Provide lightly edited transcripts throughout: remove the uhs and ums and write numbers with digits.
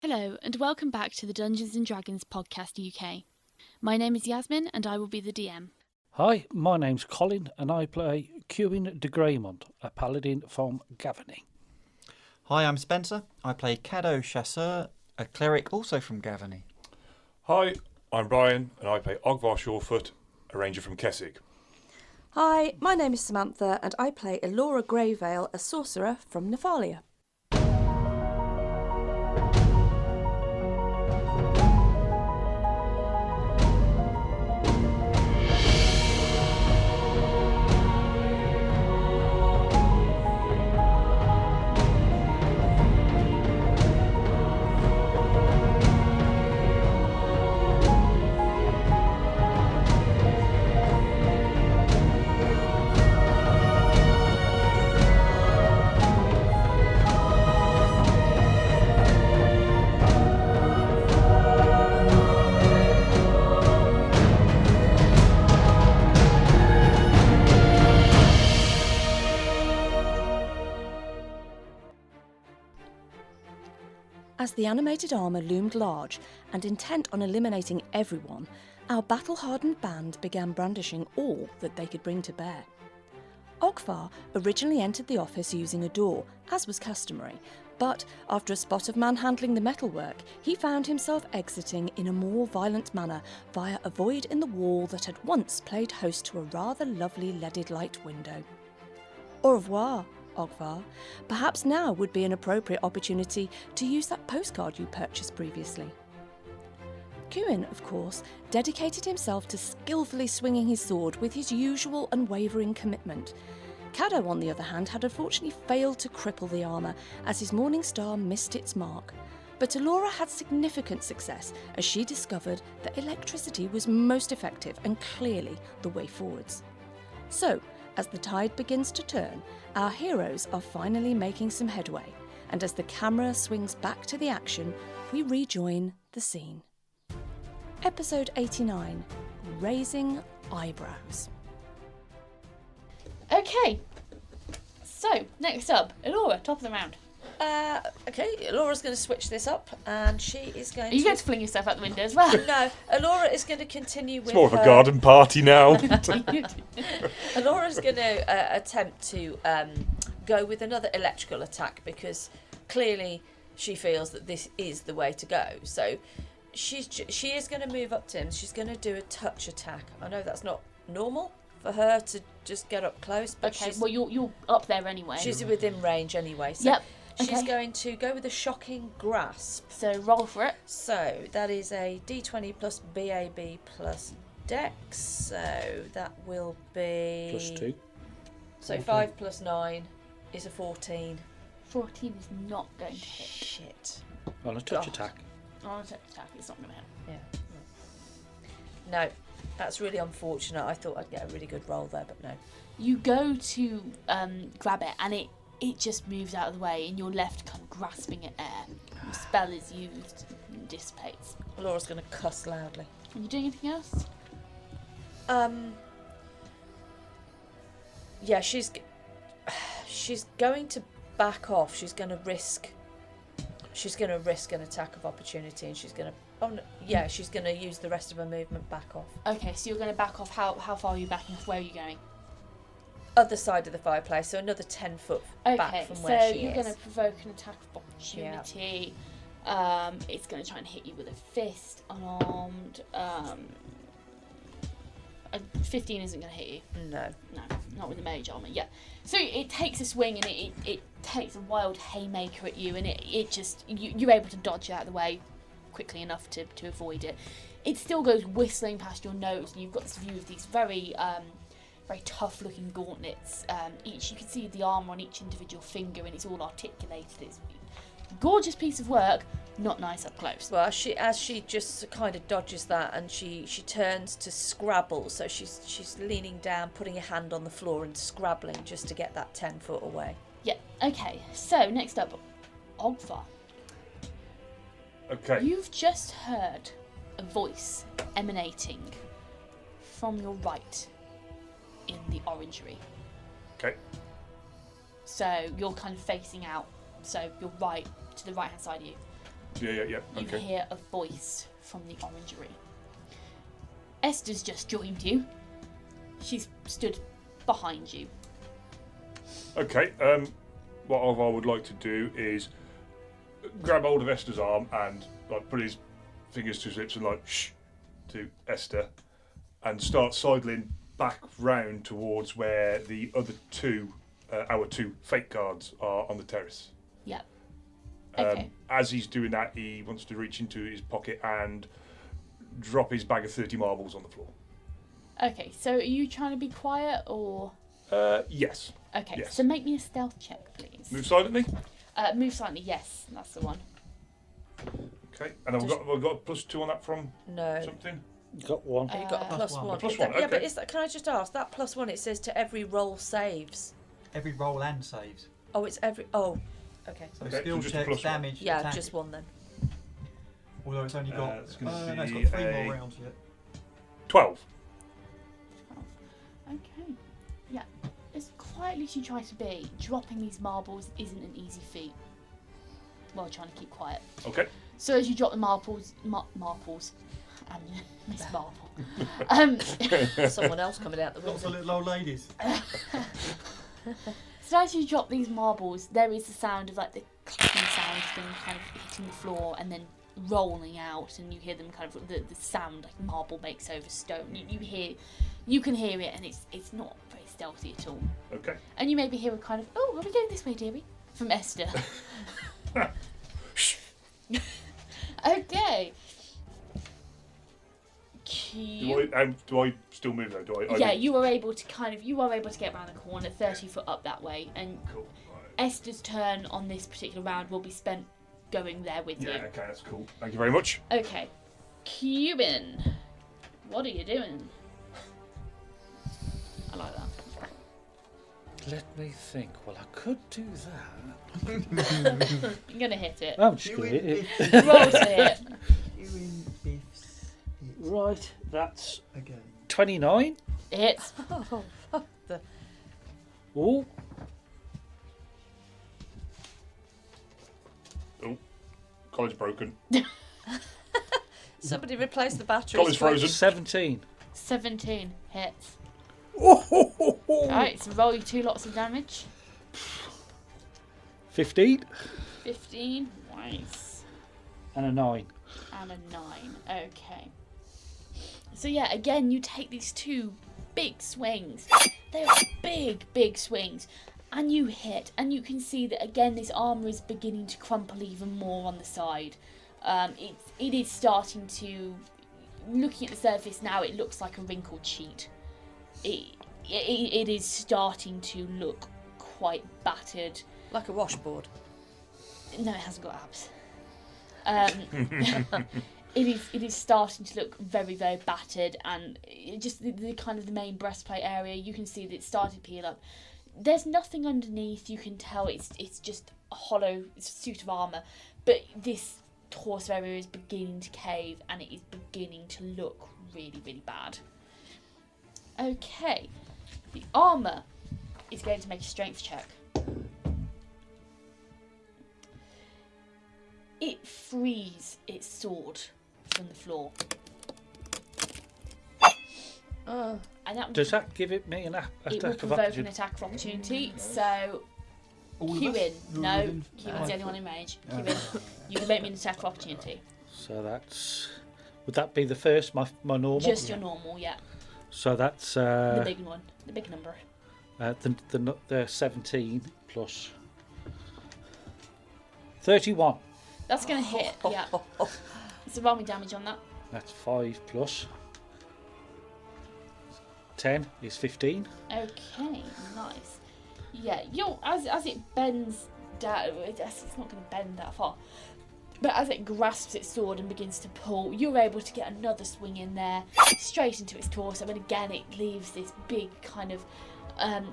Hello, and welcome back to the Dungeons & Dragons Podcast UK. My name is Yasmin, and I will be the DM. Hi, my name's Colin, and I play Cuin de Greymont, a paladin from Gavany. Hi, I'm Spencer. I play Caddo Chasseur, a cleric also from Gavany. Hi, I'm Brian, and I play Ogvar Surefoot, a ranger from Kessig. Hi, my name is Samantha, and I play Elora Greyvale, a sorcerer from Nephalia. As the animated armour loomed large and intent on eliminating everyone, our battle-hardened band began brandishing all that they could bring to bear. Ogvar originally entered the office using a door, as was customary, but after a spot of manhandling the metalwork, he found himself exiting in a more violent manner via a void in the wall that had once played host to a rather lovely leaded light window. Au revoir, Ogvar. Perhaps now would be an appropriate opportunity to use that postcard you purchased previously. Cuin, of course, dedicated himself to skillfully swinging his sword with his usual unwavering commitment. Caddo, on the other hand, had unfortunately failed to cripple the armour as his Morning Star missed its mark. But Elora had significant success as she discovered that electricity was most effective and clearly the way forwards. So, as the tide begins to turn, our heroes are finally making some headway, and as the camera swings back to the action, we rejoin the scene. Episode 89, Raising Eyebrows. Okay, so next up, Elora, top of the round. Okay, Laura's going to switch this up, and she is going Are you going to fling yourself out the window as well? No, Elora is going to continue with It's more of a garden party now. Alora's going to attempt to go with another electrical attack because clearly she feels that this is the way to go. So she is going to move up to him. She's going to do a touch attack. I know that's not normal for her to just get up close, but Okay, well you're up there anyway. she's within range anyway. So Yep. she's Okay. going to go with a shocking grasp. So roll for it. So that is a D20 plus BAB plus Dex. So that will be +2. So 14. 5 plus 9 is a 14. 14 is not going to hit. Shit. On a touch God. attack. On a touch attack, it's not going to hit. Yeah. No, that's really unfortunate. I thought I'd get a really good roll there, but no. You go to grab it, and it just moves out of the way, and you're left kind of grasping at air. The spell is used and dissipates. Laura's going to cuss loudly. Are you doing anything else? Yeah, she's going to back off. She's going to risk an attack of opportunity, and she's going to. Oh no, yeah, she's going to use the rest of her movement back off. Okay, so you're going to back off. How far are you backing off? Where are you going? Other side of the fireplace, so another 10 foot back from where she is. So you're going to provoke an attack of opportunity. Yeah. It's going to try and hit you with a fist, unarmed. 15 isn't going to hit you. No, not with the mage armor. Yeah. So it takes a swing and it takes a wild haymaker at you, and it just you're able to dodge out of the way quickly enough to avoid it. It still goes whistling past your nose, and you've got this view of these very tough looking gauntlets. Each you can see the armour on each individual finger, and it's all articulated. It's a gorgeous piece of work, not nice up close. well, as she just kind of dodges that, and she turns to scrabble, so she's leaning down, putting a hand on the floor and scrabbling just to get that 10 foot away. Yeah. Okay. So next up, Ogvar. Okay. You've just heard a voice emanating from your right in the orangery. Okay. So you're kind of facing out. So you're right to the right hand side of you. Yeah. You Okay. hear a voice from the orangery. Esther's just joined you. She's stood behind you. Okay. What Ogvar would like to do is grab hold of Esther's arm and like put his fingers to his lips and like shh to Esther, and start sidling back round towards where the other two, our two fake guards, are on the terrace. Yep. Okay. As he's doing that, he wants to reach into his pocket and drop his bag of 30 marbles on the floor. Okay, so are you trying to be quiet or? Yes. Okay, Yes. so make me a stealth check, please. Move silently. Move slightly, yes, that's the one. Okay. And we've got a +2 on that from No. something. Got one. Oh, you've got a Plus +1. one. Plus Is that- one, Yeah, but okay. is that, can I just ask, that +1, it says to every roll saves. Every roll and saves. Oh, it's every... Oh, okay. So Okay, skill so just a checks, plus one. damage, Yeah, attack. just one then. Although it's only got. It's gonna no, it's be got 3 a- more rounds yet. 12. Okay, yeah. As quietly as you try to be, dropping these marbles isn't an easy feat while trying to keep quiet. Okay. So as you drop the marbles, and Miss Marble, Someone else coming out the Lots of window. little old ladies. so as you drop these marbles, there is the sound of like the clapping sound of them kind of hitting the floor and then rolling out, and you hear them kind of the sound like marble makes over stone. You can hear it, and it's not very stealthy at all. Okay. And you maybe hear a kind of, "Oh, are we going this way, dearie?" from Esther. Okay. Do I still move though? Do I? Yeah, you are able to get around the corner, 30 foot up that way, and Cool. Right. Esther's turn on this particular round will be spent going there with Yeah. you. Okay, that's cool. Thank you very much. Okay, Cuban, what are you doing? I like that. Let me think. Well, I could do that. I'm gonna hit it. I'm just going to hit it. Roll to hit. Doing biffs. Right, that's Again. 29. Hits. Oh, fuck the... Oh, Collar's broken. Somebody replace the batteries. Collar's frozen. 17. 17 hits. Oh, Right, so roll you 2 lots of damage. 15 15. Nice. and a 9. And a 9. Okay. So yeah, again, you take these 2 big swings. They are big swings. And you hit, and you can see that again this armour is beginning to crumple even more on the side. It is starting to, looking at the surface now, it looks like a wrinkled sheet. It is starting to look quite battered. Like a washboard. No, it hasn't got abs. It is starting to look very, very battered, and just the kind of the main breastplate area, you can see that it's starting to peel up. There's nothing underneath. You can tell it's just a hollow suit of armour, but this torso area is beginning to cave, and it is beginning to look really, really bad. Okay, the armour is going to make a strength check. It frees its sword from the floor. And that Does that give it me an it will attack of provoke an opportunity? attack of opportunity. So, All of us? Cuban, You're no, within- Cuban's the only one in range. Cuban, you can make me an attack of opportunity. So that's... Would that be the first, my normal? Just your normal, yeah. So that's The big one, the big number. the 17 plus 31. That's going to hit, yeah. So roll me damage on that. That's 5 plus 10 is 15. Okay, nice. Yeah, as it bends down, it's not going to bend that far. But as it grasps its sword and begins to pull, you're able to get another swing in there, straight into its torso, and again it leaves this big kind of...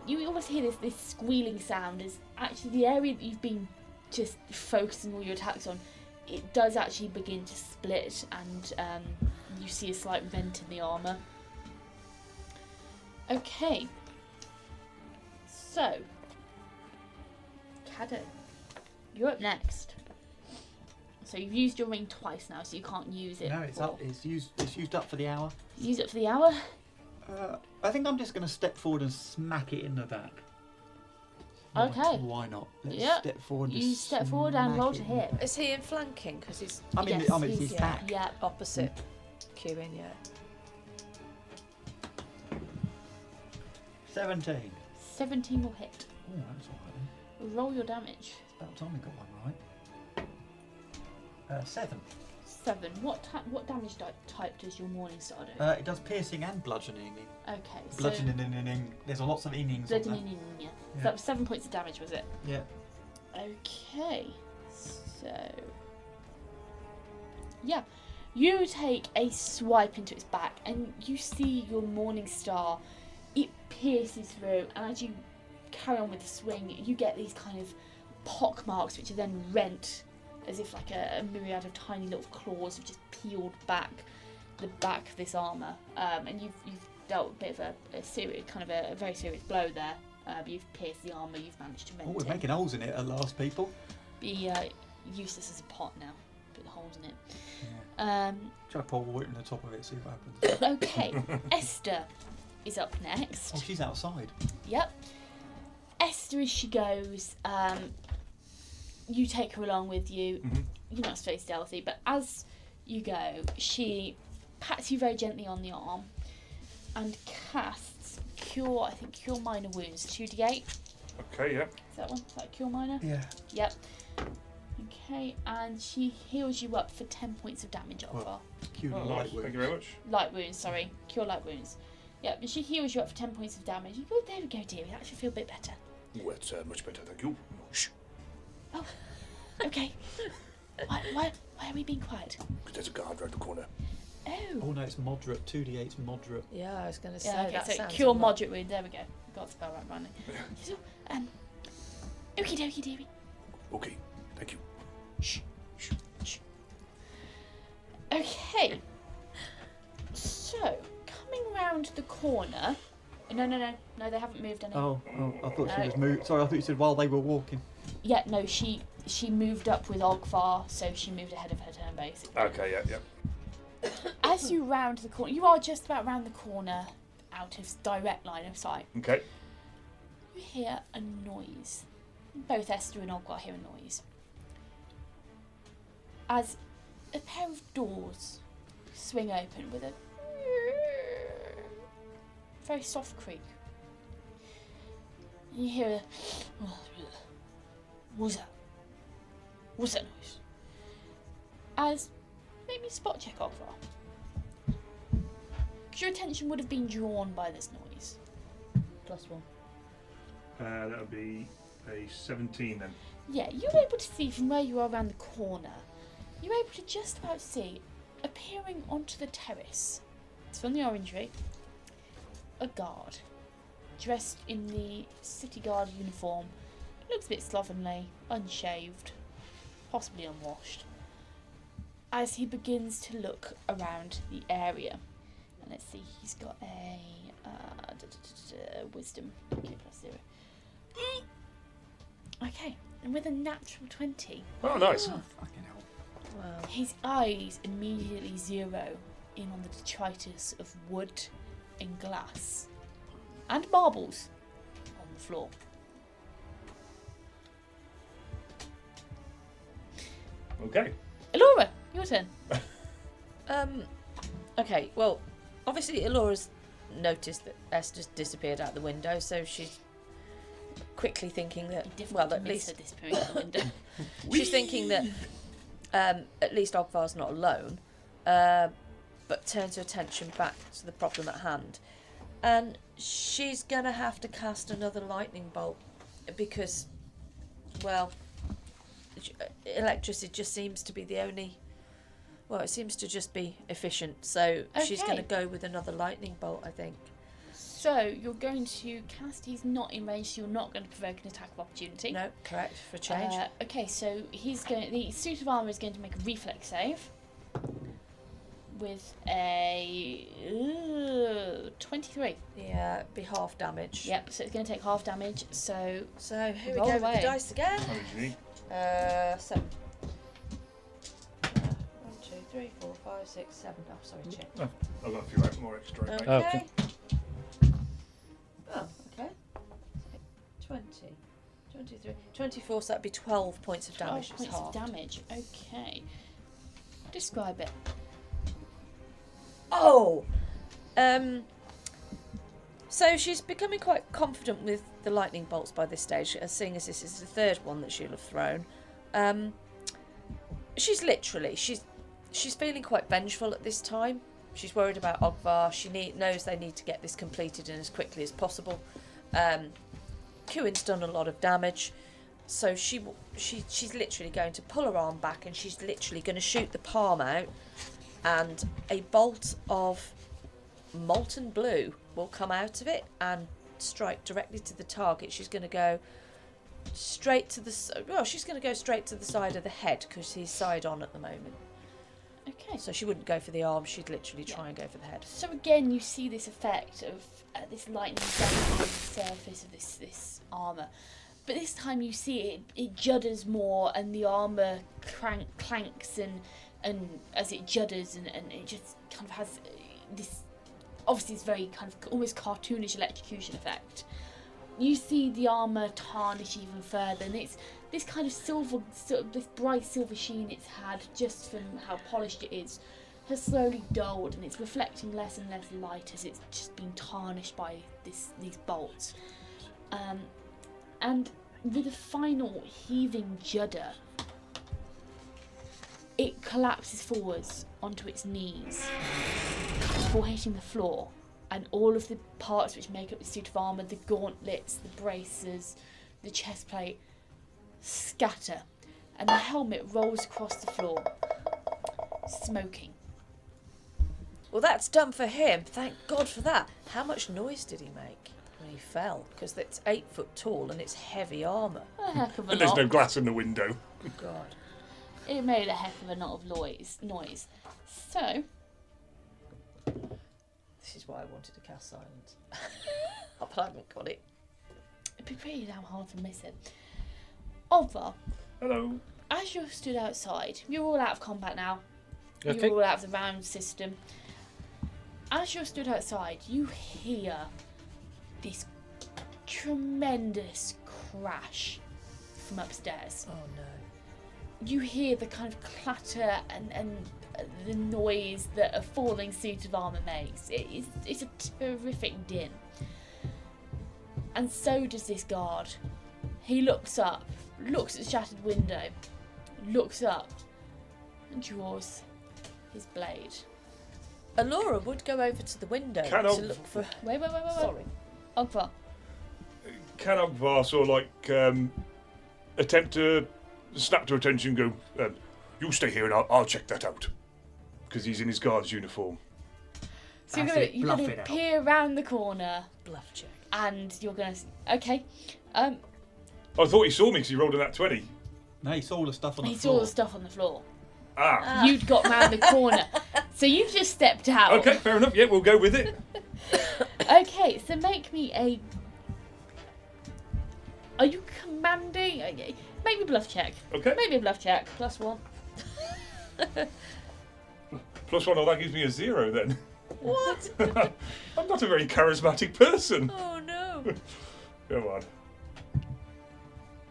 you almost hear this squealing sound as actually the area that you've been just focusing all your attacks on, it does actually begin to split, and you see a slight rent in the armour. Okay. So, Caddo, you're up next. So So you've used your ring twice now, so you can't use it. No, it's up. It's used up for the hour. Use it for the hour. I think I'm just going to step forward and smack it in the back. Okay. Why not? Let's Yeah. step forward. You step forward and roll to hit. hit. Is he in flanking? Because he's Yes, I'm in his yeah. back. Yeah. opposite queuing, yeah. 17. 17 will hit. Oh, that's all right then. Roll your damage. It's about time we got one right. 7. 7. What damage type does your morning star do? It does piercing and bludgeoning. Okay, so Bludgeoning. There's lots of innings. on bludgeoning. Yeah. Yeah. So that was 7 points of damage, was it? that. Yeah. Okay, so yeah, you take a swipe into its back, and you see your morning star. It pierces through, and as you carry on with the swing, you get these kind of pock marks, which are then rent, as if like a myriad of tiny little claws have just peeled back the back of this armour. And you've dealt a bit of a serious, kind of a very serious blow there. You've pierced the armour. You've managed to rent Oh, we're it. making holes in it at last, people. Be useless as a pot now. Put the holes in it. Try to pour water in the top of it, see what happens. Okay, Esther is up next. Oh, she's outside. Yep. Esther, as she goes, you take her along with you. Mhm. You're not very stealthy, but as you go, she pats you very gently on the arm and casts cure minor wounds, 2d8. Okay, yeah. Is that one? Is that cure minor? Yeah. Yep. Okay, and she heals you up for 10 points of damage, Ogvar. Well, cute Oh, light nice. wound. Thank you very much. Light wounds, sorry. Cure light wounds. Yep, and she heals you up for 10 points of damage. You go, there we go, dearie. That should feel a bit better. Oh, it's much better, thank you. Shh. Oh, okay. Why are we being quiet? Because there's a guard round the corner. Oh. Oh no, it's moderate. 2d8's moderate. Yeah, I was going to say Yeah, okay, that so sounds cure a lot- moderate wound. There we go. Got the spell right, finally. So, okie dokie, dearie. Okay, thank you. Shh. Okay. So, coming round the corner. No, they haven't moved any. Oh, I thought she No. was moved. Sorry, I thought you said while they were walking. Yeah, no, she moved up with Ogvar, so she moved ahead of her turn, basically. Okay, yeah. As you round the corner, you are just about round the corner, out of direct line of sight. Okay. You hear a noise. Both Esther and Ogvar hear a noise. As a pair of doors swing open with a very soft creak. And you hear a... What's that? What's that noise? As... Make me spot check, Ogvar. Because your attention would have been drawn by this noise. +1. That would be a 17 then. Yeah, you're able to see from where you are around the corner. You're able to just about see, appearing onto the terrace, it's from the orangery, a guard, dressed in the city guard uniform. Looks a bit slovenly, unshaved, possibly unwashed, as he begins to look around the area. And let's see, he's got a wisdom. Okay, +0. Okay, and with a natural 20, Oh, nice. Fucking hell. Wow. his eyes immediately zero in on the detritus of wood and glass and marbles on the floor. Okay. Elora, your turn. Okay, well, obviously Elora's noticed that Esther's disappeared out the window, so she's quickly thinking that, well, at least her disappearing out the window. she's thinking that at least Ogvar's not alone, but turns her attention back to the problem at hand. And she's going to have to cast another lightning bolt because, well, electricity just seems to be the only... Well, it seems to just be efficient, so she's going to Okay. go with another lightning bolt, I think. So you're going to cast. He's not in range, so you're not going to provoke an attack of opportunity. No, correct, for a change. Okay, so he's going. The suit of armor is going to make a reflex save with a 23. Yeah, it'd be half damage. Yep. So it's going to take half damage. So So here we Roll go with away. the dice again. How many do you need? 7. 3, 4, 5, 6, 7. Oh, sorry, check. I've got a few out more extra. Okay. Okay. Oh, okay. 20, 23, 24, so that'd be 12 points of 12 damage. points of damage. Okay. Describe it. Oh! So she's becoming quite confident with the lightning bolts by this stage, seeing as this is the third one that she'll have thrown. She's feeling quite vengeful at this time. She's worried about Ogvar. She knows they need to get this completed and as quickly as possible. Kuin's done a lot of damage, so she's literally going to pull her arm back and she's literally going to shoot the palm out, and a bolt of molten blue will come out of it and strike directly to the target. She's going to go straight to the side of the head because he's side on at the moment. Okay. So she wouldn't go for the arm, she'd literally try and go for the head. So again, you see this effect of this lightning dancing on the surface of this armour. But this time you see it judders more, and the armour clanks and as it judders, and it just kind of has this, obviously it's very kind of almost cartoonish electrocution effect. You see the armour tarnish even further, and it's this kind of this bright silver sheen it's had just from how polished it is has slowly dulled, and it's reflecting less and less light as it's just been tarnished by these bolts. And with a final heaving judder, it collapses forwards onto its knees before hitting the floor, and all of the parts which make up the suit of armour, the gauntlets, the bracers, the chest plate, scatter, and the helmet rolls across the floor, smoking. Well, that's done for him. Thank God for that. How much noise did he make when he fell? Because it's 8 foot tall and it's heavy armour. A heck of a And there's lot. no glass in the window. God. It made a heck of a lot of noise. So, This is why I wanted to cast silence. But I haven't got it. it'd be pretty damn hard to miss it. Ogvar, Hello. as you're stood outside, you're all out of combat now. Okay. You're all out of the round system. As you're stood outside, you hear this tremendous crash from upstairs. Oh no. You hear the kind of clatter and the noise that a falling suit of armour makes. It's a terrific din. And so does this guard. He looks up, looks at the shattered window, looks up, and draws his blade. Alora would go over to the window Can to I- look for... Wait. Sorry. Ogvar. Can Ogvar sort of like attempt to snap to attention and go, you stay here and I'll check that out. Because he's in his guard's uniform. So That's you're it, going bluff to it out. peer around the corner, Bluff check. and you're going to... Okay. I thought he saw me because he rolled in that 20. No, he saw all the stuff on the He floor. saw the stuff on the floor. Ah. You'd got round the corner. So you've just stepped out. Okay, fair enough. Yeah, we'll go with it. Okay, so make me a... Are you commanding? Make me a bluff check. Okay. Maybe a bluff check. +1. +1, that gives me a 0 then. What? I'm not a very charismatic person. Oh no. Come on.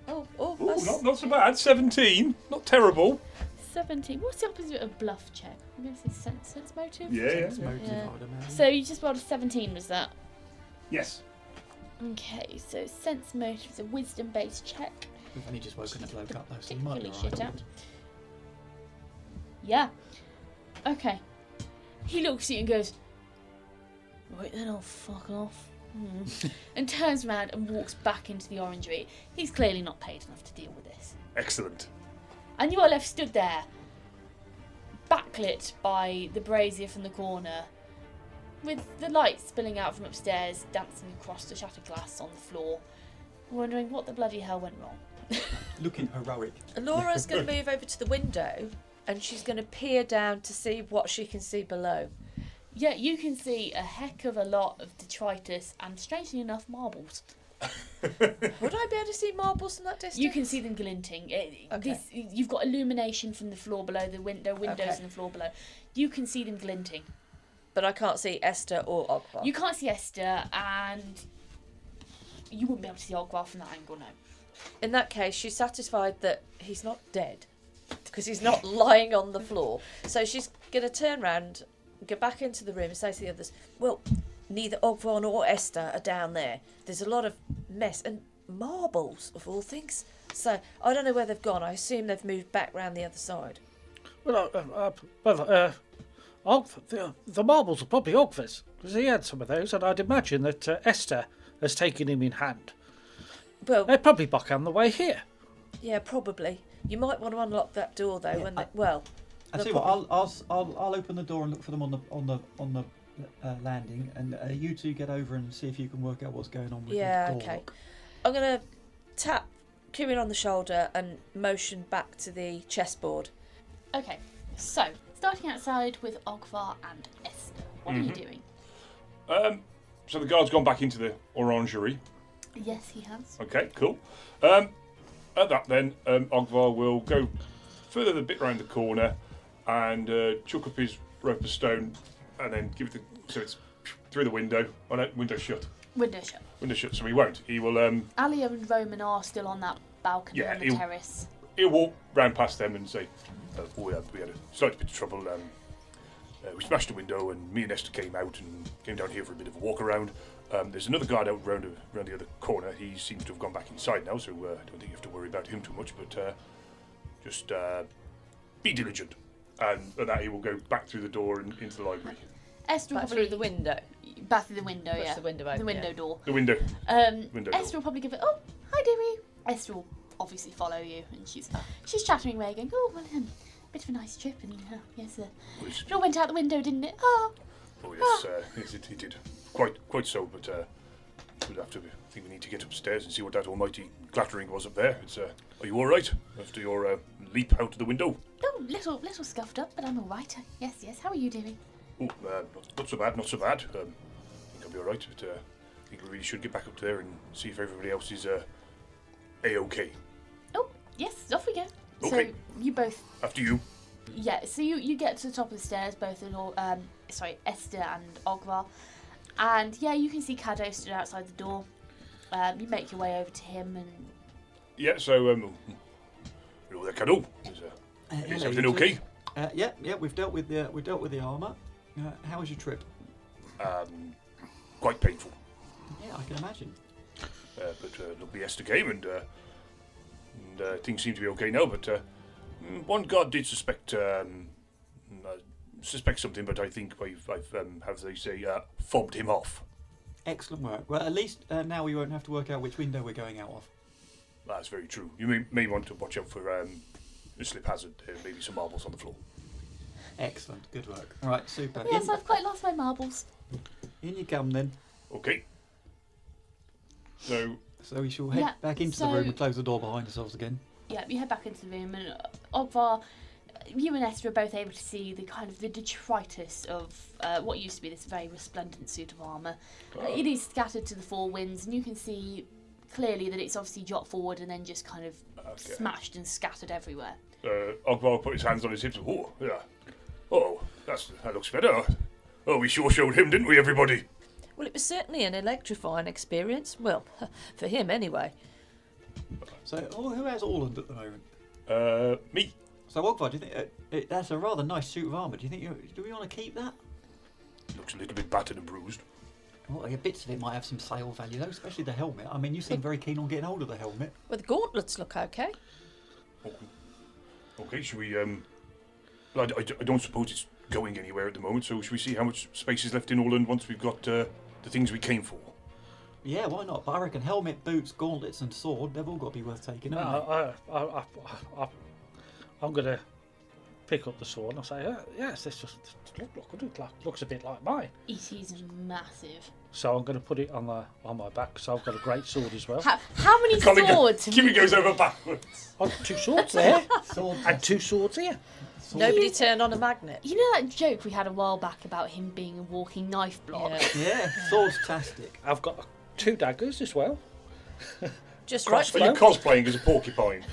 Oh, Ooh, that's... not so bad. 17. Not terrible. 17. What's the opposite of bluff check? I'm going to say sense motive? Yeah. Sense motive, Yeah. I would imagine. So you just rolled a 17, was that? Yes. Okay, so sense motive is a wisdom-based check. We've only just woken the bloke up though, so he might be Particularly alright. shit out. Yeah. Okay. He looks at you and goes, right then, I'll fuck off. And turns around and walks back into the orangery. He's clearly not paid enough to deal with this. Excellent. And you are left stood there, backlit by the brazier from the corner, with the light spilling out from upstairs, dancing across the shattered glass on the floor, wondering what the bloody hell went wrong. Looking heroic. Alora's going to move over to the window and she's going to peer down to see what she can see below. Yeah, you can see a heck of a lot of detritus and, strangely enough, marbles. Would I be able to see marbles from that distance? You can see them glinting. Okay. You've got illumination from the floor below, the windows Okay. in the floor below. You can see them glinting. But I can't see Esther or Ogvar. You can't see Esther, and you wouldn't be able to see Ogvar from that angle, no. In that case, she's satisfied that he's not dead. Because he's not lying on the floor. So she's going to turn round, go back into the room and say to the others, well, neither Ogvar nor Esther are down there. There's a lot of mess and marbles, of all things. So I don't know where they've gone. I assume they've moved back round the other side. Well, the marbles are probably Ogvar's, because he had some of those, and I'd imagine that Esther has taken him in hand. Well, They're probably back on the way here. yeah, probably. You might want to unlock that door though. Yeah, When they, well, I they'll tell you what, probably- I'll open the door and look for them on the landing, and you two get over and see if you can work out what's going on with Yeah, the door okay. lock. I'm going to tap Kieran on the shoulder and motion back to the chessboard. Okay, so, starting outside with Ogvar and Esther. What are you doing? So the guard's gone back into the orangery. Yes, he has. Okay, cool. At that then, Ogvar will go further the bit round the corner and chuck up his rope of stone and then give it so it's through the window. Oh no, window shut. Window shut. Window shut, so he won't. He will Alia and Roman are still on that balcony Yeah, on the he'll- terrace. he'll walk round past them and say, we had a slight bit of trouble. We smashed the window and me and Esther came out and came down here for a bit of a walk around. There's another guard out round the other corner. He seems to have gone back inside now, so I don't think you have to worry about him too much, but just be diligent. And at that he will go back through the door and into the library. Esther will Back probably through the window. back through the window, Push yeah. the window open, The window yeah. door. The window. Window Esther door. will probably give it. Oh, hi, Dewey. Esther will obviously follow you, and she's chattering away, going, "Oh, well, bit of a nice trip, and yes, it all went out the window, didn't it? Oh, Yes, it did. Quite so, but we'll have to. I think we need to get upstairs and see what that almighty clattering was up there. Are you all right after your leap out of the window? oh, little scuffed up, but I'm all right. Yes. How are you doing? Oh, not so bad. I think I'll be all right. But I think we really should get back up there and see if everybody else is a-okay. Oh, yes, off we go. Okay. So you both. After you. Yeah, so you get to the top of the stairs, both in Esther and Ogvar. And yeah, you can see Caddo stood outside the door. You make your way over to him and Yeah. So hello there, Caddo. Is Hello, everything you okay? two. Yeah. We've dealt with the armour. How was your trip? Quite painful. Yeah, I can imagine. But lovely Esther came and things seem to be okay now. But one guard did suspect something, but I think I've how they say, fobbed him off. Excellent work. Well, at least now we won't have to work out which window we're going out of. That's very true. You may want to watch out for a slip hazard. Maybe some marbles on the floor. Excellent. Good work. All right, super. yes, I've quite lost my marbles. In you come then. Okay. So So we shall head back into the so- room and close the door behind ourselves again. Yeah, you head back into the room, and Ogvar, you and Esther are both able to see the kind of the detritus of what used to be this very resplendent suit of armour. It is scattered to the four winds, and you can see clearly that it's obviously shot forward and then just kind of smashed and scattered everywhere. Ogvar put his hands on his hips. Oh, yeah. Oh, that looks better. Oh, we sure showed him, didn't we, everybody? Well, it was certainly an electrifying experience. Well, for him anyway. So, who has Orland at the moment? Me. So, Ogvar, do you think that's a rather nice suit of armour? Do you think do we want to keep that? Looks a little bit battered and bruised. Well, bits of it might have some sale value, though, especially the helmet. I mean, you seem very keen on getting hold of the helmet. Well, the gauntlets look okay. Okay, should we? Well, I don't suppose it's going anywhere at the moment. So should we see how much space is left in Orland once we've got the things we came for? Yeah, why not? But I reckon helmet, boots, gauntlets, and sword, they've all got to be worth taking, haven't they? I'm going to pick up the sword and I'll say, yes, this just looks a bit like mine. It is massive. So I'm going to put it on my back. So I've got a great sword as well. How many swords? Kimmy goes over backwards. I've got 2 swords there Sword and 2 swords here. Nobody turned on a magnet. You know that joke we had a while back about him being a walking knife block? Yeah. Yeah, sword's-tastic. I've got 2 daggers as well. Just right for Are you cosplaying as a porcupine?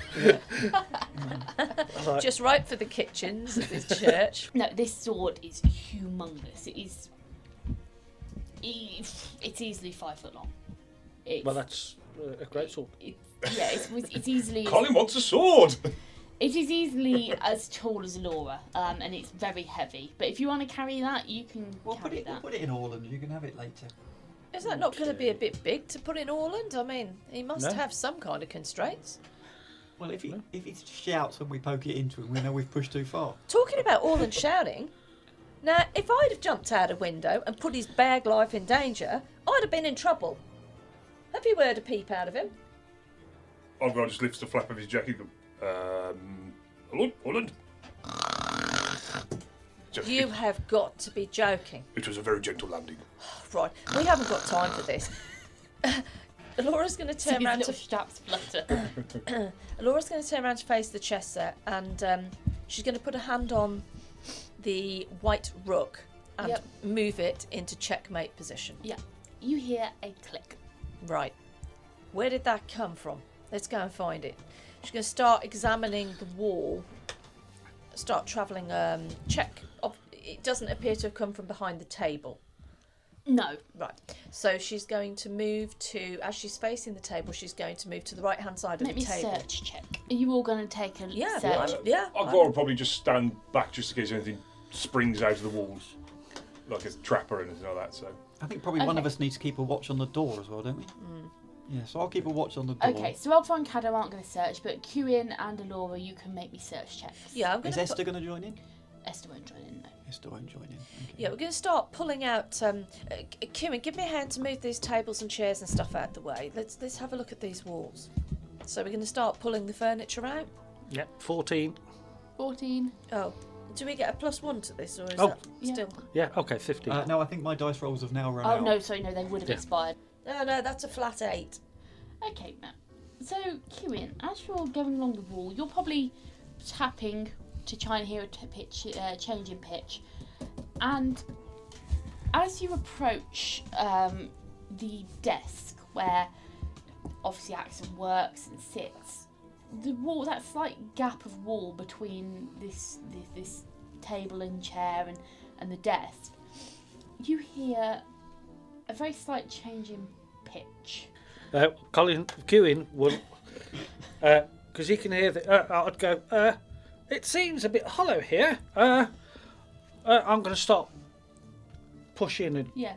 just right for the kitchens of this church. No, this sword is humongous. It's easily 5 foot long. Well, that's a great sword. It's easily. Colin wants a sword! It is easily as tall as Laura, and it's very heavy. But if you want to carry that, you can carry that. We'll put it in Orland. You can have it later. Is that not going to be a bit big to put in Orland? I mean, he must No. have some kind of constraints. Well, if he shouts when we poke it into him, we know we've pushed too far. Talking about Orland shouting, now, if I'd have jumped out a window and put his bag life in danger, I'd have been in trouble. Have you heard a peep out of him? Ogvar just lifts the flap of his jacket and goes, hello, Holland? You have got to be joking. It was a very gentle landing. Right, we haven't got time for this. Laura's going to So turn his around little to straps flutter. Laura's going to turn around to face the chest there, and she's going to put a hand on the white rook and Yep. move it into checkmate position. Yeah. You hear a click. Right. Where did that come from? Let's go and find it. She's going to start examining the wall. Start travelling. Check. It doesn't appear to have come from behind the table. No. Right. So she's going to move to, as she's facing the table, she's going to move to the right hand side of Let the me table. search check. Are you all going to take a Yeah, search? Ogvar will probably just stand back just in case anything springs out of the walls. Like a trap or anything like that, so. I think probably one of Okay. us needs to keep a watch on the door as well, don't we? Yeah, so I'll keep a watch on the door. Okay, so Ogvar and Caddo aren't going to search, but Quinn and Alora, you can make me search checks. Yeah, I'm going Is to. Esther going to join in? Esther won't join in, though. Esther won't join in. Okay. Yeah, we're going to start pulling out. Kieran, give me a hand to move these tables and chairs and stuff out the way. Let's have a look at these walls. So we're going to start pulling the furniture out. Yep, 14. 14. Oh, do we get a +1 to this, or is Oh. that Yeah. still? Yeah, okay, 15. No, I think my dice rolls have now run Oh, out. no, sorry, no, they would have Yeah. expired. No, that's a flat 8. Okay, now. So, Kieran, as you're going along the wall, you're probably tapping to try and hear a change in pitch. And as you approach the desk where obviously Axsom works and sits, the wall, that slight gap of wall between this table and chair and the desk, you hear a very slight change in pitch. Colin Quinn will, because he can hear I'd go, it seems a bit hollow here. I'm going to stop pushing and Yeah.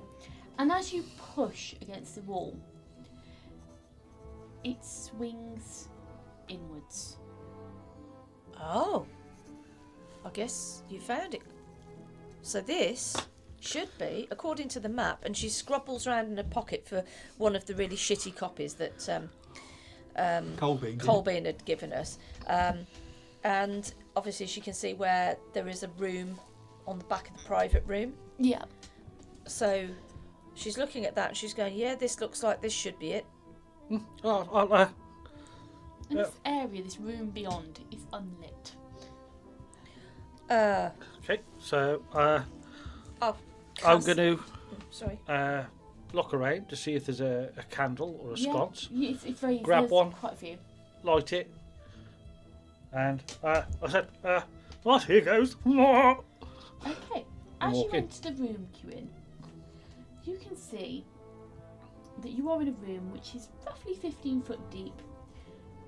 And as you push against the wall, it swings inwards. Oh, I guess you found it. So this should be, according to the map, and she scrubbles around in her pocket for one of the really shitty copies that Colbean had given us. And obviously she can see where there is a room on the back of the private room. Yeah. So she's looking at that and she's going, yeah, this looks like this should be it. I'll And this area, this room beyond, is unlit. okay, so I'll I'm cast- going to Sorry. look around to see if there's a candle or a sconce, Yeah, it's very Grab there's one. quite a few. light it, and I said, right, here goes. Okay. As you walk in. enter the room, Quinn, you can see that you are in a room which is roughly 15 foot deep,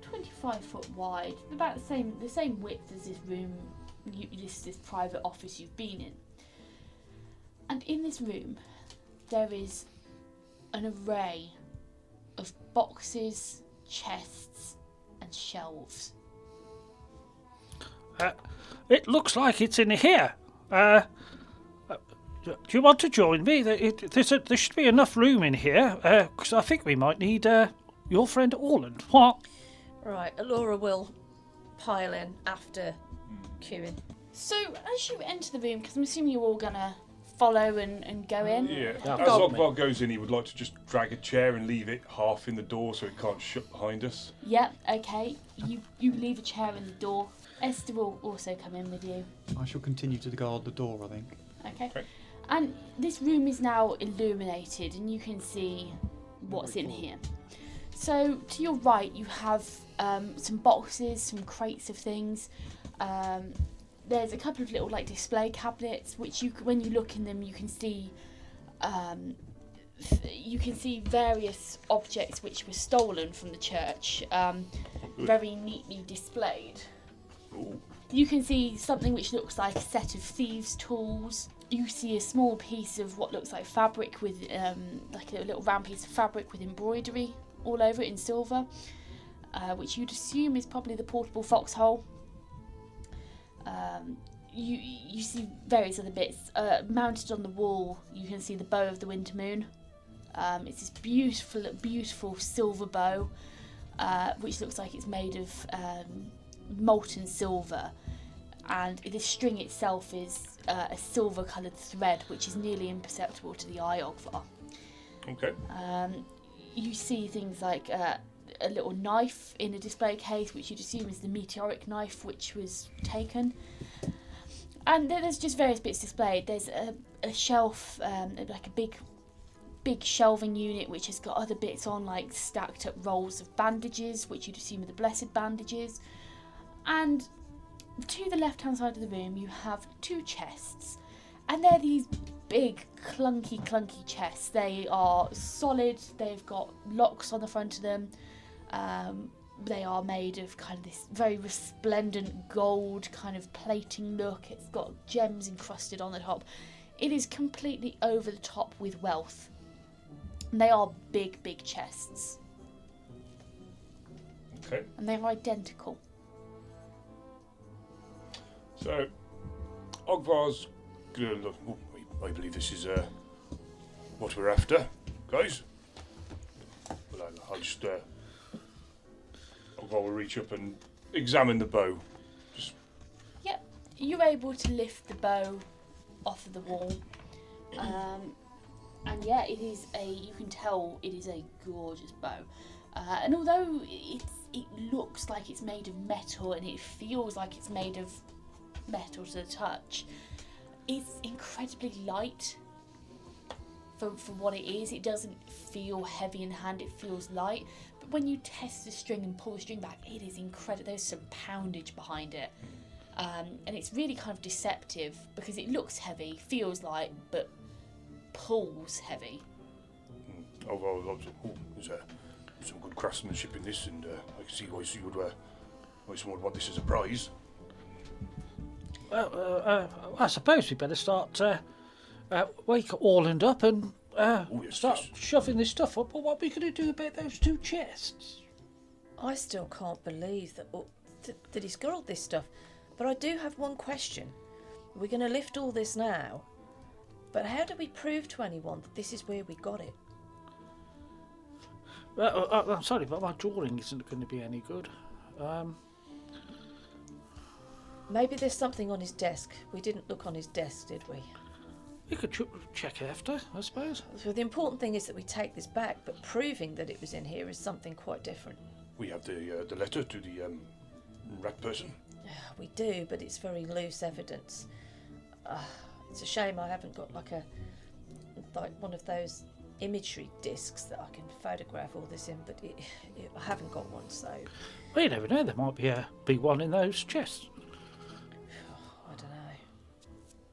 25 foot wide, about the same width as this room, this private office you've been in. And in this room, there is an array of boxes, chests, and shelves. It looks like it's in here. Do you want to join me? There should be enough room in here, because I think we might need your friend Orland. What? Right, Alora will pile in after Kieran. So, as you enter the room, because I'm assuming you're all going to follow and go in. Yeah. Yeah, As follow me. Ogvar goes in, he would like to just drag a chair and leave it half in the door so it can't shut behind us. Yep, okay. You leave a chair in the door. Esther will also come in with you. I shall continue to guard the door, I think. Okay. Okay. And this room is now illuminated and you can see what's in here. So to your right, you have some boxes, some crates of things. There's a couple of little like display cabinets, which when you look in them, you can see various objects which were stolen from the church, very neatly displayed. Ooh. You can see something which looks like a set of thieves' tools. You see a small piece of what looks like fabric with, like a little round piece of fabric with embroidery all over it in silver, which you'd assume is probably the portable foxhole. You see various other bits. Mounted on the wall, you can see the bow of the winter moon. It's this beautiful silver bow, which looks like it's made of molten silver, and the string itself is a silver coloured thread, which is nearly imperceptible to the eye, Ogvar. Okay. You see things like a little knife in a display case, which you'd assume is the meteoric knife which was taken. And then there's just various bits displayed. There's a shelf, like a big shelving unit, which has got other bits on, like stacked up rolls of bandages, which you'd assume are the blessed bandages. And to the left-hand side of the room, you have two chests. And they're these big, clunky chests. They are solid. They've got locks on the front of them. They are made of kind of this very resplendent gold kind of plating look. It's got gems encrusted on the top. It is completely over the top with wealth. And they are big chests. Okay. And they are identical. So, Ogvar's gonna look. I believe this is what we're after, guys. Well, I'll just. Ogvar will reach up and examine the bow. Yep, you're able to lift the bow off of the wall. And yeah, it is you can tell it is a gorgeous bow. And although it looks like it's made of metal and it feels like it's made of metal to the touch, it's incredibly light for what it is. It doesn't feel heavy in hand, it feels light. But when you test the string and pull the string back, it is incredible. There's some poundage behind it. And it's really kind of deceptive because it looks heavy, feels light, but pulls heavy. There's some good craftsmanship in this, and I can see why someone would want this as a prize. Well, I suppose we better start wake Orland up and start shoving this stuff up. But what are we going to do about those two chests? I still can't believe that he's got all this stuff. But I do have one question. We're going to lift all this now, but how do we prove to anyone that this is where we got it? I'm sorry, but my drawing isn't going to be any good. Maybe there's something on his desk. We didn't look on his desk, did we? You could check after, I suppose. So the important thing is that we take this back, but proving that it was in here is something quite different. We have the letter to the rat person. We do, but it's very loose evidence. It's a shame I haven't got like one of those imagery discs that I can photograph all this in, but I haven't got one, so... Well, you never know, there might be one in those chests. I don't know.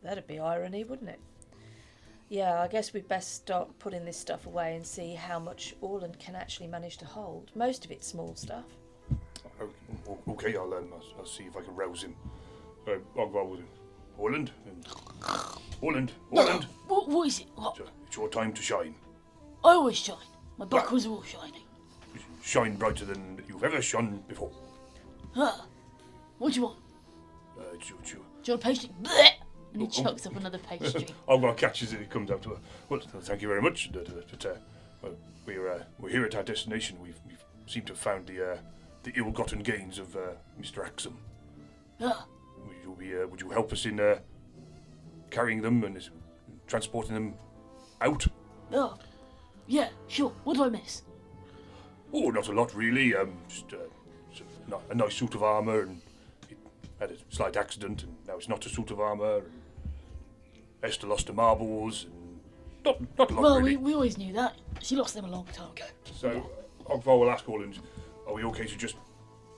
That'd be irony, wouldn't it? Yeah, I guess we'd best start putting this stuff away and see how much Orland can actually manage to hold. Most of it's small stuff. Okay, I'll see if I can rouse him. Ogvar will... Orland? Orland? What is it? What? It's your time to shine. I always shine. My buckles are all shiny. Shine brighter than you've ever shone before. What do you want? Do you want a pastry? Blech! And he chucks up another pastry. Ogvar catches it, he comes up to her. Well, thank you very much. But we're here at our destination. We seem to have found the ill-gotten gains of Mr. Axsom. Would you help us in carrying them and transporting them out? Yeah, sure. What do I miss? Oh, not a lot really. Just a nice suit of armour, and it had a slight accident, and now it's not a suit of armour. And Esther lost her marbles, and not a lot really. Well, we always knew that. She lost them a long time ago. So, Ogvar will ask all, and are we okay to just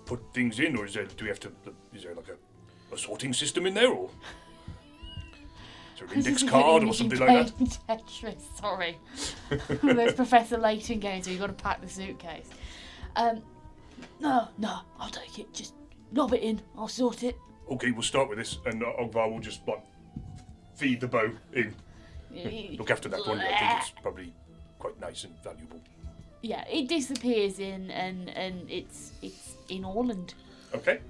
put things in, or is there like a sorting system in there, or is there an index card or something like that? Tetris, sorry. There's Professor Layton going, so you've got to pack the suitcase. No, I'll take it. Just lob it in. I'll sort it. Okay, we'll start with this, and Ogvar will just feed the bow in. Look after that one. I think it's probably quite nice and valuable. Yeah, it disappears in, and it's in Orland. Okay.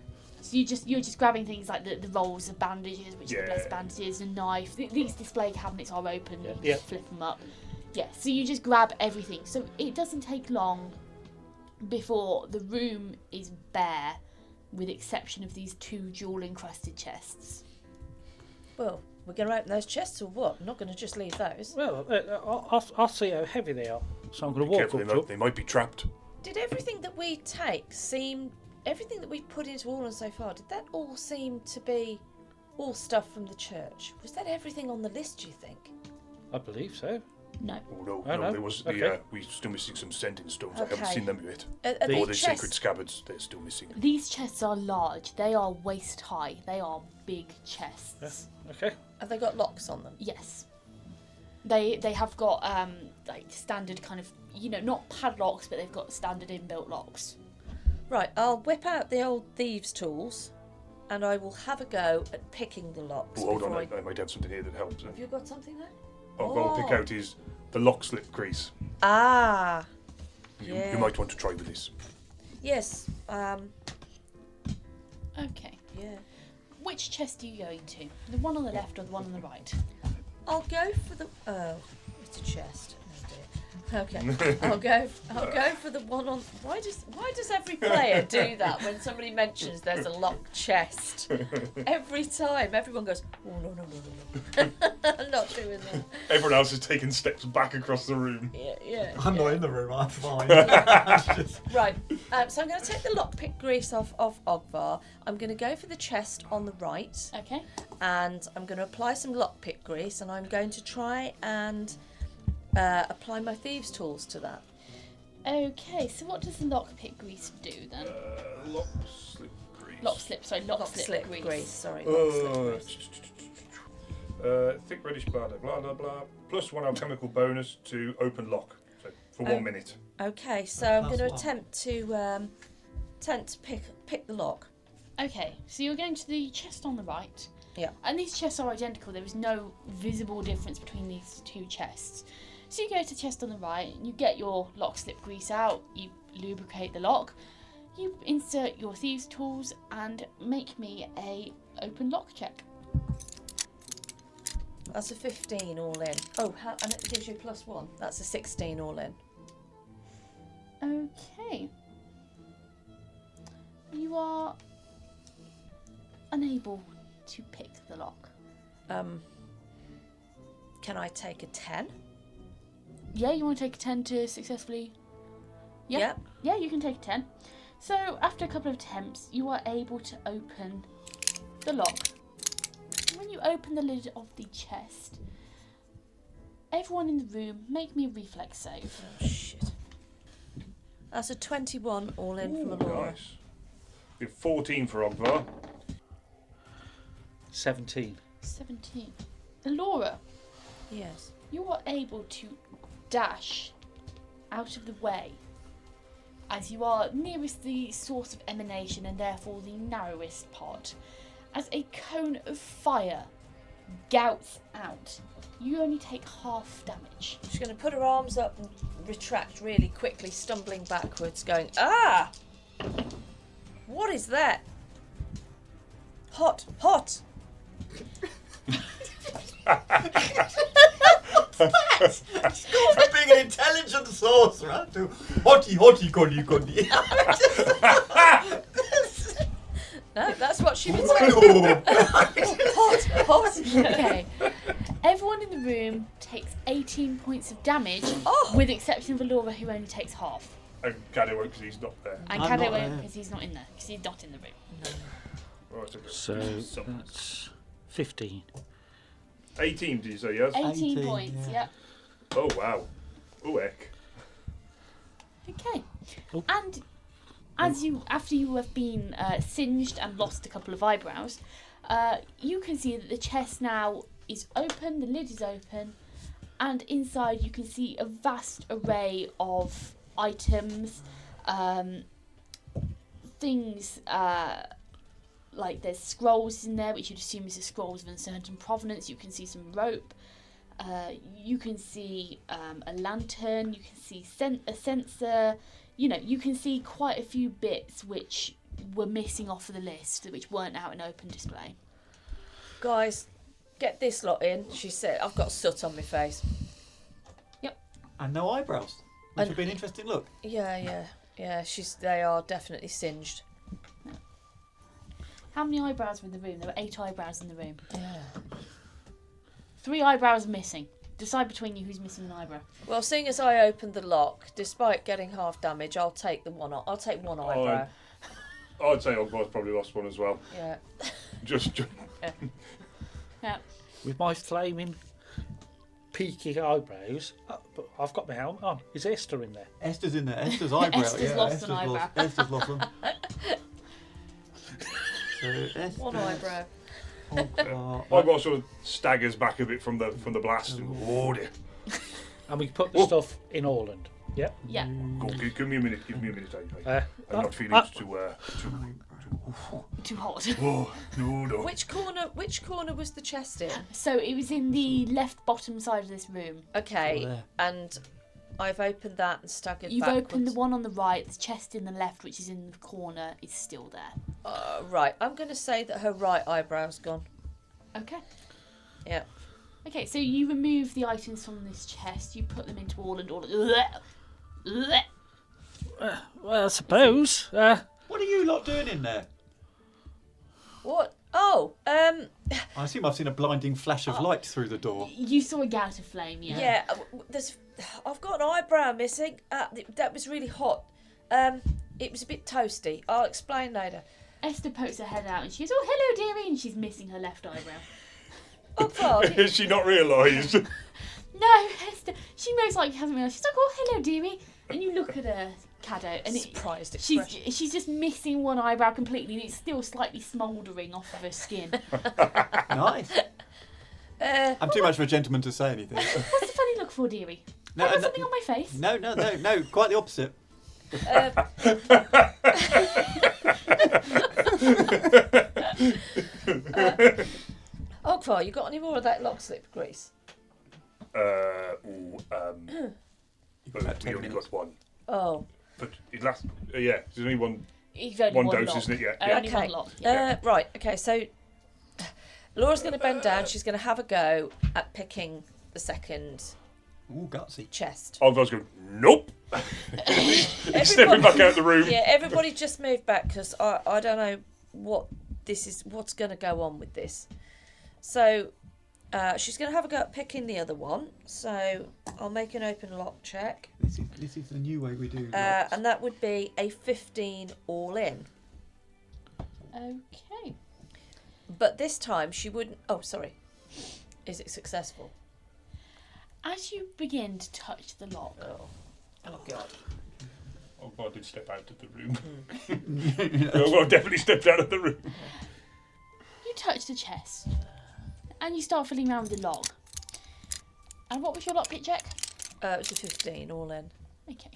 So you're just grabbing things like the rolls of bandages, which are the best bandages, a knife. These display cabinets are open. You just flip them up. Yeah, so you just grab everything. So it doesn't take long before the room is bare, with exception of these 2 jewel-encrusted chests. Well, we're going to open those chests or what? I'm not going to just leave those. Well, I'll see how heavy they are. So I'm going to walk Careful, up to they might be trapped. Did everything that we everything that we've put into Orland so far, did that all seem to be all stuff from the church? Was that everything on the list, do you think? I believe so. No. Oh, Oh, no. there was Okay. we're still missing some sending stones. Okay. I haven't seen them yet. Are Or the these sacred chests, scabbards, they're still missing. These chests are large. They are waist high. They are big chests. Okay. have they got locks on them? Yes. They have got like standard kind of, not padlocks, but they've got standard inbuilt locks. Right, I'll whip out the old thieves' tools and I will have a go at picking the locks. Oh, hold on, before I might have something here that helps. Have you got something there? Ogvar will pick out the lock slip grease. Ah, You yeah. might want to try with this. Yes, Okay. yeah. Which chest are you going to? The one on the left or the one on the right? I'll go for the. Oh, it's a chest. Oh dear. Okay, I'll go for the one on. Why does every player do that when somebody mentions there's a locked chest? Every time, everyone goes, oh no. I'm not doing that. Everyone else is taking steps back across the room. Yeah. I'm not in the room, I'm fine. Right, so I'm going to take the lockpick grease off Ogvar. I'm going to go for the chest on the right, Okay. and I'm going to apply some lockpick grease, and I'm going to try and apply my thieves' tools to that. Okay, so what does the lockpick grease do then? Lock slip grease. Lock slip grease. Sorry, lock slip grease. Thick reddish blah blah blah blah. Plus 1 alchemical bonus to open lock. So for 1 minute. Okay, so I'm going to Plus attempt to pick the lock. Okay, so you're going to the chest on the right. Yeah. And these chests are identical. There is no visible difference between these 2 chests. So you go to the chest on the right, you get your lock slip grease out, you lubricate the lock, you insert your thieves' tools, and make me a open lock check. That's a 15 all in. Oh, and it gives you +1. That's a 16 all in. Okay. You are unable to pick the lock. Can I take a 10? Yeah, you want to take a 10 to successfully... Yeah. Yeah, you can take a 10. So, after a couple of attempts, you are able to open the lock. When you open the lid of the chest, everyone in the room, make me a reflex save. Oh, shit. That's a 21 all in from Alora. Nice. We have 14 for Ogvar. 17. 17. Alora, Yes. you are able to dash out of the way as you are nearest the source of emanation and therefore the narrowest part. As a cone of fire gouts out, you only take half damage. She's going to put her arms up and retract really quickly, stumbling backwards, going, ah! What is that? Hot. From being an intelligent sorcerer to hotty, conny. No, that's what she was saying. Hot. Okay. Everyone in the room takes 18 points of damage, with the exception of Alora, who only takes half. And Caddo won't because he's not there. And I'm Caddo not won't there. because he's not in there, because he's not in the room. Right, okay. So that's 15. 18, did you say, yes? 18 18, points, yeah. yep. Oh, wow. Oh, heck. Okay. Oh. And after you have been singed and lost a couple of eyebrows, you can see that the chest now is open, the lid is open, and inside you can see a vast array of items, things like there's scrolls in there, which you'd assume is the scrolls of uncertain provenance. You can see some rope. You can see a lantern. You can see a sensor. You know, you can see quite a few bits which were missing off of the list, which weren't out in open display. Guys, get this lot in. She said, I've got soot on my face. And no eyebrows, which would be an interesting look. Yeah. They are definitely singed. How many eyebrows were in the room? There were 8 eyebrows in the room. Yeah. 3 eyebrows are missing. Decide between you who's missing an eyebrow. Well, seeing as I opened the lock, despite getting half damage, I'll take one eyebrow. I'd say Ogvar's probably lost one as well. Yeah. Just Yeah. With my flaming, peaky eyebrows, but I've got my helmet on. Is Esther in there? Esther's in there. Esther's eyebrow. Esther's lost an eyebrow. Esther's lost one. So Esther, One eyebrow. Ogvar sort of staggers back a bit from the blast. Oh dear. And we put the stuff in Orland. Yep. Yeah. Go, give me a minute. I'm not feeling Too hot. Oh no. Which corner was the chest in? So it was in the left bottom side of this room. Okay, Still there. and I've opened that and staggered You've backwards. opened the one on the right, the chest in the left, which is in the corner, is still there. Right, I'm going to say that her right eyebrow's gone. Okay. Yeah. Okay, so you remove the items from this chest, you put them into Orland. Well, I suppose. what are you lot doing in there? What? Oh, I assume I've seen a blinding flash of light through the door. You saw a gout of flame, yeah. yeah. I've got an eyebrow missing. That was really hot. It was a bit toasty. I'll explain later. Esther pokes her head out and she goes, "Oh, hello, dearie," and she's missing her left eyebrow. Ogvar, Has she not realised? No, Esther, she most likely hasn't realised. She's like, "Oh, hello, dearie," and you look at her, Caddo, and surprised expression. she's just missing one eyebrow completely, and it's still slightly smouldering off of her skin. Nice. I'm too much of a gentleman to say anything. What's the funny look for, dearie? I got something on my face. No. Quite the opposite. Ogvar, you got any more of that lock slip grease? But about 10 we only minutes. got one. Oh. But it lasts. Yeah, there's only one. You've only One one dose, lock. isn't it? Yeah, Only Okay. one lock. Yeah. Right. Okay. So Laura's going to bend down. She's going to have a go at picking the second Ooh, gutsy. chest. Ogvar's going, nope. He's stepping back out the room. Yeah. Everybody just move back because I don't know what's going to go on with this. So she's going to have a go at picking the other one. So I'll make an open lock check. This is the new way we do locks. And that would be a 15 all in. Okay. But this time she wouldn't. Oh, sorry. Is it successful? As you begin to touch the lock, Oh God. Ogvar did step out of the room. Ogvar definitely stepped out of the room. you touch the chest, and you start fiddling around with the lock. And what was your lockpick check? It was a 15 all in. Okay.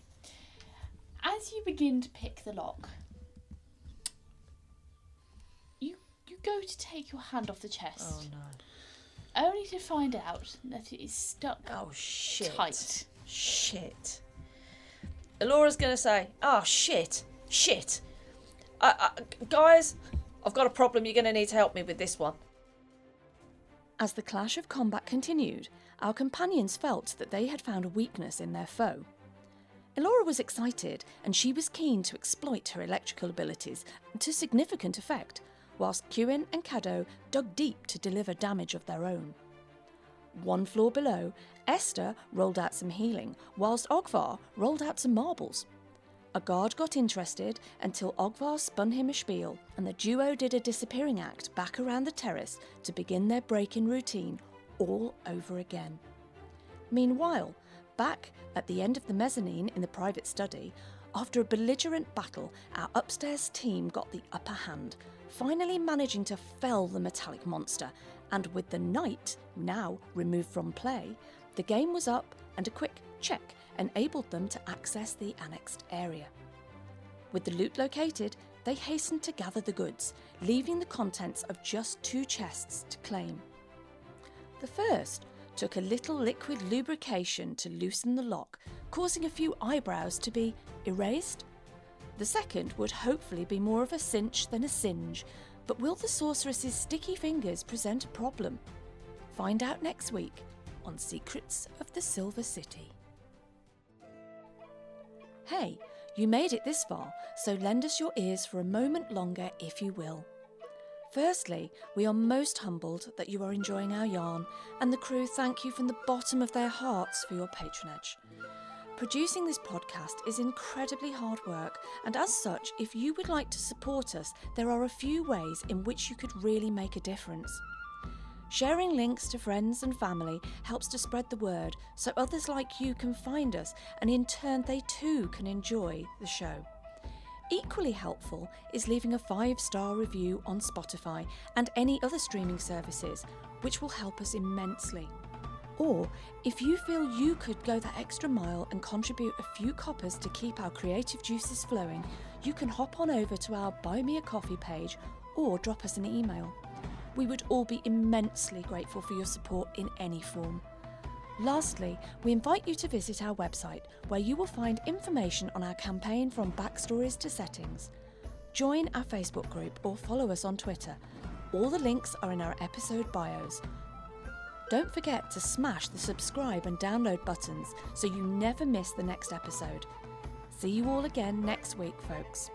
As you begin to pick the lock, you go to take your hand off the chest, Oh no. only to find out that it is stuck Oh shit. tight. Shit. Laura's gonna say, "Oh shit. Guys, I've got a problem. You're gonna need to help me with this one." As the clash of combat continued, our companions felt that they had found a weakness in their foe. Elora was excited, and she was keen to exploit her electrical abilities to significant effect, whilst Kewin and Caddo dug deep to deliver damage of their own. One floor below, Esther rolled out some healing, whilst Ogvar rolled out some marbles. A guard got interested until Ogvar spun him a spiel, and the duo did a disappearing act back around the terrace to begin their break-in routine all over again. Meanwhile, Back at the end of the mezzanine in the private study, after a belligerent battle, our upstairs team got the upper hand, finally managing to fell the metallic monster, and with the knight now removed from play, the game was up and a quick check enabled them to access the annexed area. With the loot located, they hastened to gather the goods, leaving the contents of just 2 chests to claim. The first took a little liquid lubrication to loosen the lock, causing a few eyebrows to be erased. The second would hopefully be more of a cinch than a singe, but will the sorceress's sticky fingers present a problem? Find out next week on Secrets of the Silver City. Hey, you made it this far, so lend us your ears for a moment longer if you will. Firstly, we are most humbled that you are enjoying our yarn, and the crew thank you from the bottom of their hearts for your patronage. Producing this podcast is incredibly hard work, and as such, if you would like to support us, there are a few ways in which you could really make a difference. Sharing links to friends and family helps to spread the word so others like you can find us, and in turn they too can enjoy the show. Equally helpful is leaving a 5-star review on Spotify and any other streaming services, which will help us immensely. Or, if you feel you could go that extra mile and contribute a few coppers to keep our creative juices flowing, you can hop on over to our Buy Me a Coffee page or drop us an email. We would all be immensely grateful for your support in any form. Lastly, we invite you to visit our website, where you will find information on our campaign from backstories to settings. Join our Facebook group or follow us on Twitter. All the links are in our episode bios. Don't forget to smash the subscribe and download buttons so you never miss the next episode. See you all again next week, folks.